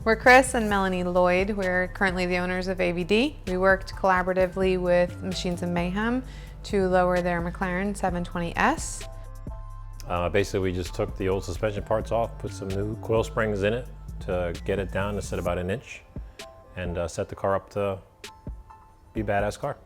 We're Chris and Melanie Lloyd. We're currently the owners of ABD. We worked collaboratively with Machines of Mayhem to lower their Mclaren 720S. Basically, we just took the old suspension parts off, put some new coil springs in it to get it down to sit about an inch, and set the car up to be a badass car.